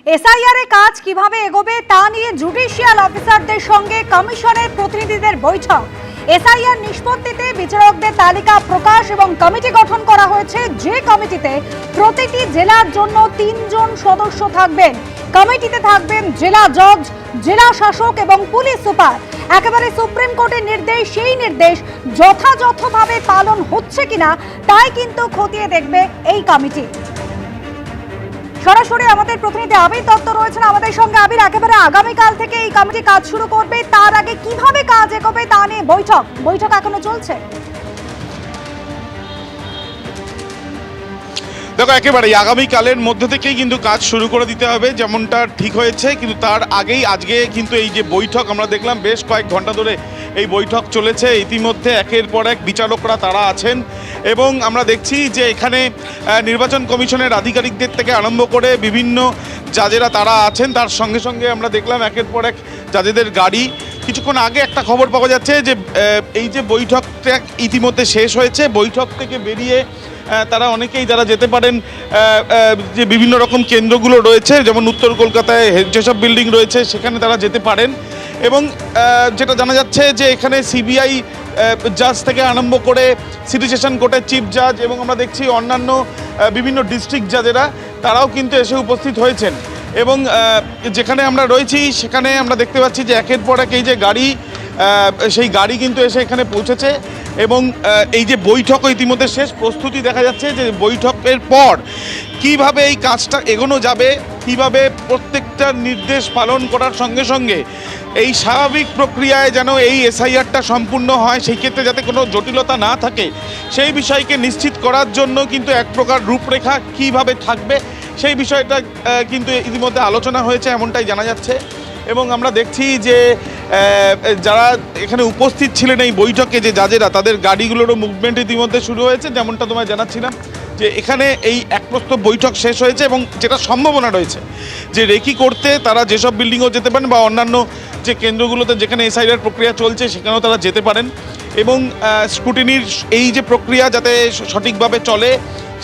SIR এর কাজ কিভাবে এগোবে তা নিয়ে জুডিশিয়াল অফিসারদের সঙ্গে কমিশনের প্রতিনিধিদের বৈঠক। এসআইআর নিষ্পত্তিতে বিচারকদের তালিকা প্রকাশ এবং কমিটি গঠন করা হয়েছে, যে কমিটিতে প্রতিটি জেলার জন্য ৩ জন সদস্য থাকবেন। কমিটিতে থাকবেন জেলা জজ, জেলা শাসক এবং পুলিশ সুপার। একেবারে সুপ্রিম কোর্টের নির্দেশ, সেই নির্দেশ যথাযথভাবে পালন হচ্ছে কিনা তাই কিন্তু খতিয়ে দেখবে এই কমিটি। সরাসরি আমাদের প্রতিনিধি আবির দত্ত রয়েছেন আমাদের সঙ্গে। আবির, একেবারে আগামীকাল থেকে এই কমিটি কাজ শুরু করবে, তার আগে কিভাবে কাজ এগোবে তা নিয়ে বৈঠক এখনো চলছে। দেখো, একেবারেই আগামীকালের মধ্যে থেকেই কিন্তু কাজ শুরু করে দিতে হবে, যেমনটা ঠিক হয়েছে। কিন্তু তার আগেই আজকে কিন্তু এই যে বৈঠক আমরা দেখলাম, বেশ কয়েক ঘন্টা ধরে এই বৈঠক চলেছে। ইতিমধ্যে একের পর এক বিচারকরা তারা আছেন এবং আমরা দেখছি যে এখানে নির্বাচন কমিশনের আধিকারিকদের থেকে আরম্ভ করে বিভিন্ন জাজেরা তারা আছেন। তার সঙ্গে সঙ্গে আমরা দেখলাম একের পর এক জাজেদের গাড়ি। কিছুক্ষণ আগে একটা খবর পাওয়া যাচ্ছে যে এই যে বৈঠকটা ইতিমধ্যে শেষ হয়েছে, বৈঠক থেকে বেরিয়ে তারা অনেকেই যারা যেতে পারেন যে বিভিন্ন রকম কেন্দ্রগুলো রয়েছে, যেমন উত্তর কলকাতায় যেসব বিল্ডিং রয়েছে সেখানে তারা যেতে পারেন। এবং যেটা জানা যাচ্ছে যে এখানে সিবিআই জাজ থেকে আরম্ভ করে সিটি সেশন কোর্টের চিফ জাজ এবং আমরা দেখছি অন্যান্য বিভিন্ন ডিস্ট্রিক্ট জাজেরা তারাও কিন্তু এসে উপস্থিত হয়েছেন। এবং যেখানে আমরা রয়েছি সেখানে আমরা দেখতে পাচ্ছি যে একের পর এক এই যে গাড়ি, সেই গাড়ি কিন্তু এসে এখানে পৌঁছেছে। এবং এই যে বৈঠক ইতিমধ্যে শেষ, প্রস্তুতি দেখা যাচ্ছে যে বৈঠকের পর কিভাবে এই কাজটা এগোনো যাবে, কিভাবে প্রত্যেকটা নির্দেশ পালন করার সঙ্গে সঙ্গে এই স্বাভাবিক প্রক্রিয়ায় যেন এই এসআইআরটা সম্পূর্ণ হয়, সেই ক্ষেত্রে যাতে কোনো জটিলতা না থাকে সেই বিষয়কে নিশ্চিত করার জন্য কিন্তু এক প্রকার রূপরেখা কিভাবে থাকবে সেই বিষয়টা কিন্তু ইতিমধ্যে আলোচনা হয়েছে, এমনটাই জানা যাচ্ছে। এবং আমরা দেখছি যে যারা এখানে উপস্থিত ছিলেন এই বৈঠকে, যে জাজেরা, তাদের গাড়িগুলোরও মুভমেন্ট ইতিমধ্যে শুরু হয়েছে। যেমনটা তোমায় জানাচ্ছিলাম যে এখানে এই একপ্রস্ত বৈঠক শেষ হয়েছে এবং যেটা সম্ভাবনা রয়েছে যে রেকি করতে তারা যেসব বিল্ডিংও যেতে পারেন বা অন্যান্য যে কেন্দ্রগুলোতে যেখানে এসআইআর প্রক্রিয়া চলছে সেখানেও তারা যেতে পারেন। এবং স্ক্রুটিনির এই যে প্রক্রিয়া যাতে সঠিকভাবে চলে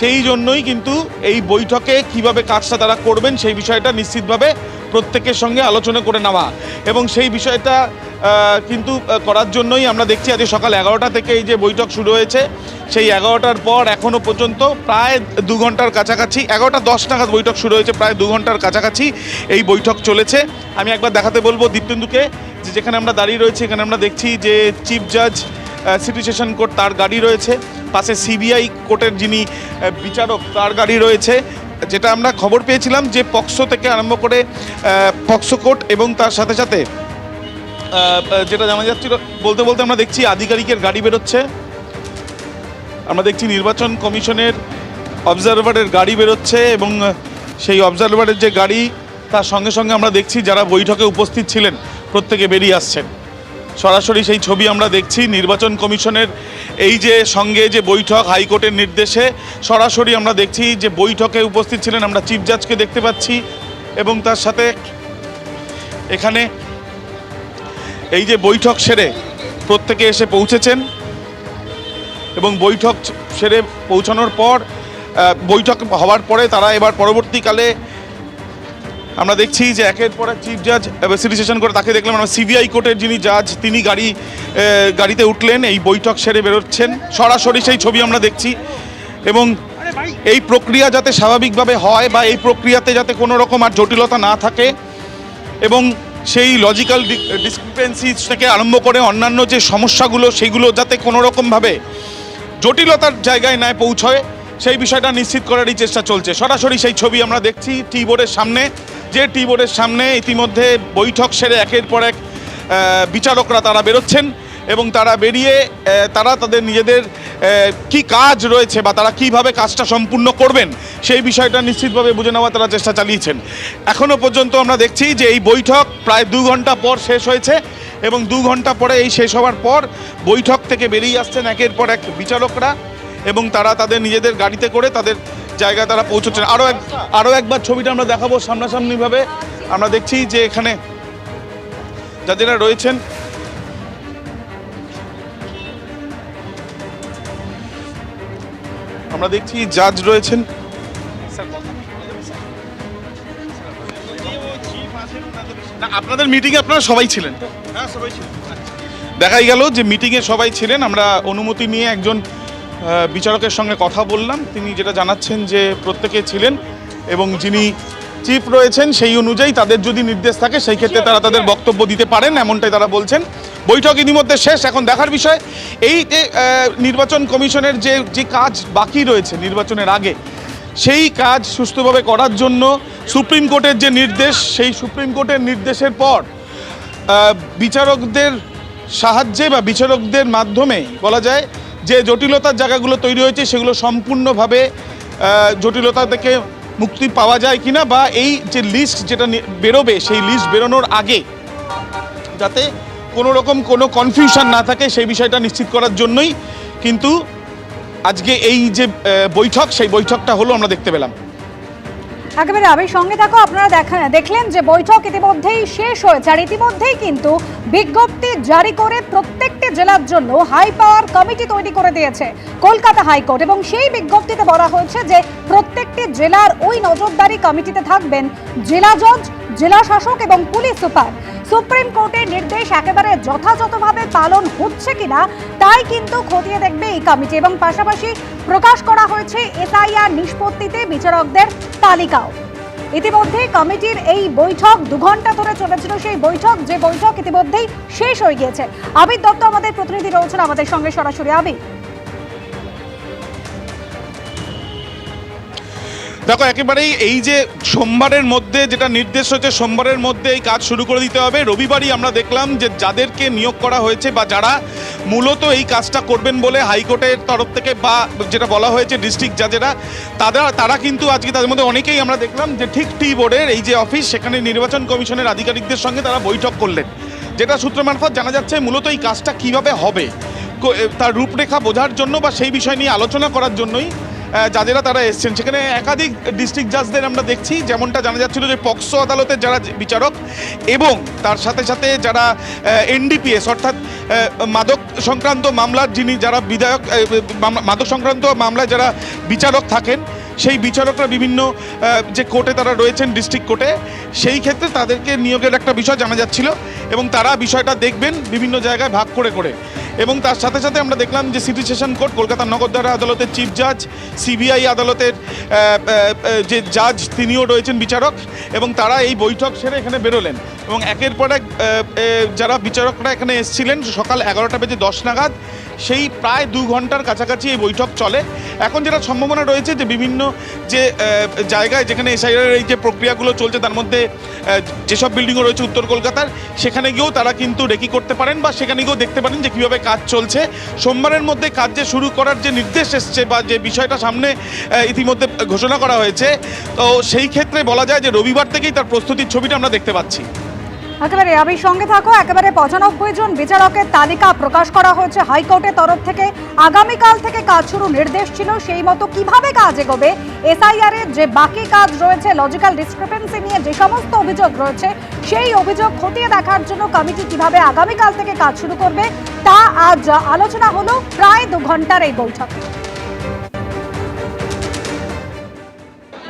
সেই জন্যই কিন্তু এই বৈঠকে কিভাবে কাজটা তারা করবেন সেই বিষয়টা নিশ্চিতভাবে প্রত্যেকের সঙ্গে আলোচনা করে নেওয়া। এবং সেই বিষয়টা কিন্তু করার জন্যই আমরা দেখছি আজ সকাল 11টা থেকে এই যে বৈঠক শুরু হয়েছে, সেই 11টার পর এখনও পর্যন্ত প্রায় 2 ঘন্টার কাছাকাছি, 11:10 নাগাদ বৈঠক শুরু হয়েছে, প্রায় 2 ঘন্টার কাছাকাছি এই বৈঠক চলেছে। আমি একবার দেখাতে বলবো দীপ্তেন্দুকে যে যেখানে আমরা দাঁড়িয়ে রয়েছি এখানে আমরা দেখছি যে চিফ জাজ সিটি সেশন কোর্ট তার গাড়ি রয়েছে, পাশে সিবিআই কোর্টের যিনি বিচারক তার গাড়ি রয়েছে। যেটা আমরা খবর পেয়েছিলাম যে পক্সো থেকে আরম্ভ করে পক্সো কোর্ট এবং তার সাথে সাথে যেটা জানা যাচ্ছিল বলতে বলতে আমরা দেখছি আধিকারিকের গাড়ি বেরোচ্ছে, আমরা দেখছি নির্বাচন কমিশনের অবজারভারের গাড়ি বেরোচ্ছে এবং সেই অবজারভারের যে গাড়ি তার সঙ্গে সঙ্গে আমরা দেখছি যারা বৈঠকে উপস্থিত ছিলেন প্রত্যেকে বেরিয়ে আসছেন। সরাসরি সেই ছবি আমরা দেখছি নির্বাচন কমিশনের এই যে সঙ্গে যে বৈঠক হাইকোর্টের নির্দেশে, সরাসরি আমরা দেখছি যে বৈঠকে উপস্থিত ছিলেন আমরা চিফ জাজকে দেখতে পাচ্ছি এবং তার সাথে এখানে এই যে বৈঠক সেরে প্রত্যেকে এসে পৌঁছেছেন। এবং বৈঠক সেরে পৌঁছানোর পর বৈঠক হওয়ার পরে তারা এবার পরবর্তীকালে আমরা দেখছি যে একের পর এক চিফ জাজ সিটি সেশন করে তাকে দেখলাম আমরা সিবিআই কোর্টের যিনি জাজ তিনি গাড়িতে উঠলেন, এই বৈঠক সেরে বেরোচ্ছেন। সরাসরি সেই ছবি আমরা দেখছি। এবং এই প্রক্রিয়া যাতে স্বাভাবিকভাবে হয় বা এই প্রক্রিয়াতে যাতে কোনো রকম আর জটিলতা না থাকে এবং সেই লজিক্যাল ডিসক্রিপেন্সিস থেকে আরম্ভ করে অন্যান্য যে সমস্যাগুলো সেগুলো যাতে কোনো রকমভাবে জটিলতার জায়গায় না পৌঁছয় সেই বিষয়টা নিশ্চিত করারই চেষ্টা চলছে। সরাসরি সেই ছবি আমরা দেখছি টি বোর্ডের সামনে, যে টি বোর্ডের সামনে ইতিমধ্যে বৈঠক সেরে একের পর এক বিচারকরা তারা বেরোচ্ছেন এবং তারা বেরিয়ে তারা তাদের নিজেদের কি কাজ রয়েছে বা তারা কিভাবে কাজটা সম্পূর্ণ করবেন সেই বিষয়টা নিশ্চিতভাবে বুঝে নেওয়া তারা চেষ্টা চালিয়েছেন। এখনও পর্যন্ত আমরা দেখছি যে এই বৈঠক প্রায় 2 ঘন্টা পর শেষ হয়েছে এবং 2 ঘন্টা পরে এই শেষ হওয়ার পর বৈঠক থেকে বেরিয়ে আসছেন একের পর এক বিচারকরা এবং তারা তাদের নিজেদের গাড়িতে করে তাদের জায়গায় তারা পৌঁছচ্ছেন। আরও একবার ছবিটা আমরা দেখাবো সামনাসামনিভাবে। আমরা দেখছি যে এখানে যারা রয়েছেন আমরা দেখছি জাজ রয়েছেন। না, আপনাদের মিটিংয়ে আপনারা সবাই ছিলেন? হ্যাঁ, সবাই ছিল। দেখাই গেল যে মিটিংয়ে সবাই ছিলেন। আমরা অনুমতি নিয়ে একজন বিচারকের সঙ্গে কথা বললাম। তিনি যেটা জানাচ্ছেন যে প্রত্যেকে ছিলেন এবং যিনি চিফ রয়েছেন সেই অনুযায়ী তাদের যদি নির্দেশ থাকে সেই ক্ষেত্রে তারা তাদের বক্তব্য দিতে পারেন, এমনটাই তারা বলছেন। বৈঠক ইতিমধ্যে শেষ। এখন দেখার বিষয় এই যে নির্বাচন কমিশনের যে কাজ বাকি রয়েছে নির্বাচনের আগে, সেই কাজ সুষ্ঠুভাবে করার জন্য সুপ্রিম কোর্টের যে নির্দেশ, সেই সুপ্রিম কোর্টের নির্দেশের পর বিচারকদের সাহায্যে বা বিচারকদের মাধ্যমে বলা যায় যে জটিলতার জায়গাগুলো তৈরি হয়েছে সেগুলো সম্পূর্ণভাবে জটিলতা থেকে মুক্তি পাওয়া যায় কিনা, বা এই যে লিস্ট যেটা বেরোবে সেই লিস্ট বেরোনোর আগে যাতে কোনো রকম কোনো কনফিউশন না থাকে সেই বিষয়টা নিশ্চিত করার জন্যই কিন্তু আজকে এই যে বৈঠক, সেই বৈঠকটা হলো আমরা দেখতে পেলাম। একেবারে আবির সঙ্গে থাকো। আপনারা দেখলেন যে বৈঠক ইতিমধ্যেই শেষ হয়েছে, আর ইতিমধ্যেই কিন্তু বিজ্ঞপ্তি জারি করে প্রত্যেকটি জেলার জন্য হাই পাওয়ার কমিটি তৈরি করে দিয়েছে কলকাতা হাইকোর্ট, এবং সেই বিজ্ঞপ্তিতে বলা হয়েছে যে প্রত্যেকটি জেলার ওই নজরদারি কমিটিতে থাকবেন জেলা জজ, জেলা শাসক এবং পুলিশ সুপার। সুপ্রিম কোর্টের নির্দেশ একেবারে যথাযথভাবে পালন হচ্ছে কিনা তাই কিন্তু খতিয়ে দেখবে এই কমিটি, এবং পাশাপাশি প্রকাশ করা হয়েছে এসআইআর নিষ্পত্তিতে বিচারকদের তালিকাও। ইতিমধ্যে কমিটির এই বৈঠক 2 ঘন্টা ধরে চলেছিল, সেই যে বৈঠক ইতিমধ্যেই শেষ হয়ে গিয়েছে। আবির দত্ত আমাদের প্রতিনিধি রয়েছেন আমাদের সঙ্গে সরাসরি। আবির, দেখো একেবারেই এই যে সোমবারের মধ্যে যেটা নির্দেশ হয়েছে, সোমবারের মধ্যে এই কাজ শুরু করে দিতে হবে। রবিবারই আমরা দেখলাম যে যাদেরকে নিয়োগ করা হয়েছে বা যারা মূলত এই কাজটা করবেন বলে হাইকোর্টের তরফ থেকে বা যেটা বলা হয়েছে ডিস্ট্রিক্ট জাজেরা, তারা কিন্তু আজকে তাদের মধ্যে অনেকেই আমরা দেখলাম যে ঠিক টি বোর্ডের এই যে অফিস, সেখানে নির্বাচন কমিশনের আধিকারিকদের সঙ্গে তারা বৈঠক করলেন। যেটা সূত্র মারফত জানা যাচ্ছে মূলত এই কাজটা কিভাবে হবে তার রূপরেখা বোঝার জন্য বা সেই বিষয় নিয়ে আলোচনা করার জন্যই যাদেরা তারা এসছেন। সেখানে একাধিক ডিস্ট্রিক্ট জাজদের আমরা দেখছি, যেমনটা জানা যাচ্ছিল যে পক্সো আদালতের যারা বিচারক এবং তার সাথে সাথে যারা এনডিপিএস অর্থাৎ মাদক সংক্রান্ত মামলার যারা মাদক সংক্রান্ত মামলায় যারা বিচারক থাকেন, সেই বিচারকরা বিভিন্ন যে কোর্টে তারা রয়েছেন ডিস্ট্রিক্ট কোর্টে, সেই ক্ষেত্রে তাদেরকে নিয়োগের একটা বিষয় জানা যাচ্ছিল এবং তারা বিষয়টা দেখবেন বিভিন্ন জায়গায় ভাগ করে করে। এবং তার সাথে সাথে আমরা দেখলাম যে সিটি সেশন কোর্ট, কলকাতা নগরদারা আদালতের চিফ জাজ, সিবিআই আদালতের যে জাজ তিনিও রয়েছেন বিচারক, এবং তারা এই বৈঠক সেরে এখানে বেরোলেন। এবং একের পর এক যারা বিচারকরা এখানে এসেছিলেন সকাল 11:10 নাগাদ, সেই প্রায় 2 ঘন্টার কাছাকাছি এই বৈঠক চলে। এখন যেটা সম্ভাবনা রয়েছে যে বিভিন্ন যে জায়গায় যেখানে এসআইআর এই যে প্রক্রিয়াগুলো চলছে তার মধ্যে যেসব বিল্ডিংও রয়েছে উত্তর কলকাতার, সেখানে গিয়েও তারা কিন্তু রেকি করতে পারেন বা সেখানে গিয়েও দেখতে পারেন যে কীভাবে কাজ চলছে। সোমবারের মধ্যে কাজ যে শুরু করার যে নির্দেশ এসছে বা যে বিষয়টা সামনে ইতিমধ্যে ঘোষণা করা হয়েছে, তো সেই ক্ষেত্রে বলা যায় যে রবিবার থেকেই তার প্রস্তুতির ছবিটা আমরা দেখতে পাচ্ছি। একেবারে আবির সঙ্গে থাকো। একেবারে 95 জন বিচারকের তালিকা প্রকাশ করা হয়েছে হাইকোর্টের তরফ থেকে। আগামীকাল থেকে কাজ শুরু নির্দেশ ছিল, সেই মতো কিভাবে কাজ এগোবে, এসআইআর এর যে বাকি কাজ রয়েছে, লজিক্যাল ডিসক্রিপেন্সি নিয়ে যে সমস্ত অভিযোগ রয়েছে, সেই অভিযোগ খতিয়ে দেখার জন্য কমিটি কিভাবে আগামীকাল থেকে কাজ শুরু করবে তা আজ আলোচনা হলো প্রায় 2 ঘন্টার এই বৈঠকে।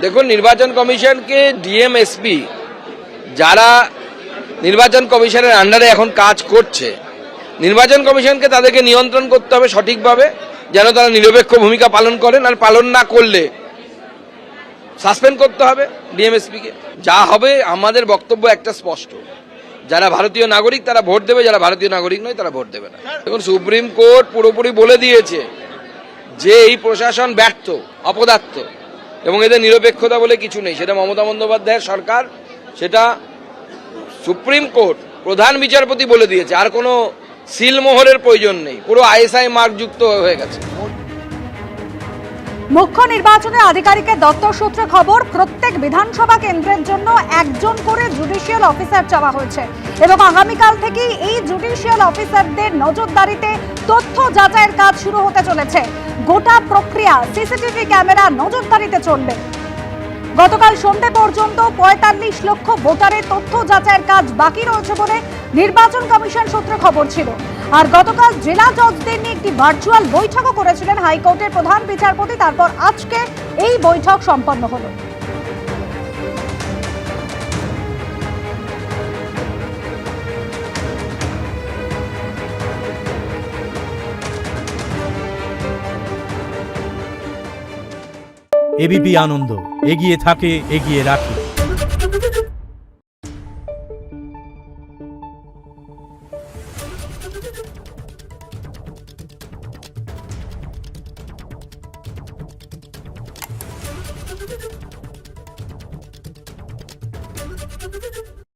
দেখুন, নির্বাচন কমিশনকে ডিএমএসপি যারা নির্বাচন কমিশনের আন্ডারে এখন কাজ করছে, নির্বাচন কমিশনকে তাদেরকে নিয়ন্ত্রণ করতে হবে সঠিকভাবে, যেন তারা নিরপেক্ষ ভূমিকা পালন করেন, আর পালন না করলে সাসপেন্ড করতে হবে ডিএমএসপিকে। যা হবে আমাদের বক্তব্য একটা স্পষ্ট, যারা ভারতীয় নাগরিক তারা ভোট দেবে, যারা ভারতীয় নাগরিক নয় তারা ভোট দেবে না। দেখুন, সুপ্রিম কোর্ট পুরোপুরি বলে দিয়েছে যে এই প্রশাসন ব্যর্থ, অপদার্থ এবং এদের নিরপেক্ষতা বলে কিছু নেই। সেটা মমতা বন্দ্যোপাধ্যায়ের সরকার, সেটা সুপ্রিম কোর্ট প্রধান বিচারপতি বলে দিয়েছে। আর কোনো সিলমোহরের প্রয়োজন নেই, পুরো আইএসআই মার্কযুক্ত হয়ে গেছে। মুখ্য নির্বাচনী আধিকারিকের দপ্তর সূত্রে খবর, প্রত্যেক বিধানসভা কেন্দ্রের জন্য একজন করে জুডিশিয়াল অফিসার চাওয়া হয়েছে এবং আগামীকাল থেকেই এই জুডিশিয়াল অফিসারদের নজরদারিতে তথ্য যাচাইয়ের কাজ শুরু হতে চলেছে। গোটা প্রক্রিয়া সিসিটিভি ক্যামেরা নজরদারিতে চলবে। গতকাল সন্ধ্যে পর্যন্ত 45 লক্ষ ভোটারের তথ্য যাচাইয়ের কাজ বাকি রয়েছে বলে নির্বাচন কমিশন সূত্রে খবর ছিল। আর গতকাল জেলা জজদের নিয়ে একটি ভার্চুয়াল বৈঠকও করেছিলেন হাইকোর্টের প্রধান বিচারপতি। তারপর আজকে এই বৈঠক সম্পন্ন হলো। এবিপি আনন্দ, এগিয়ে থাকে, এগিয়ে রাখে।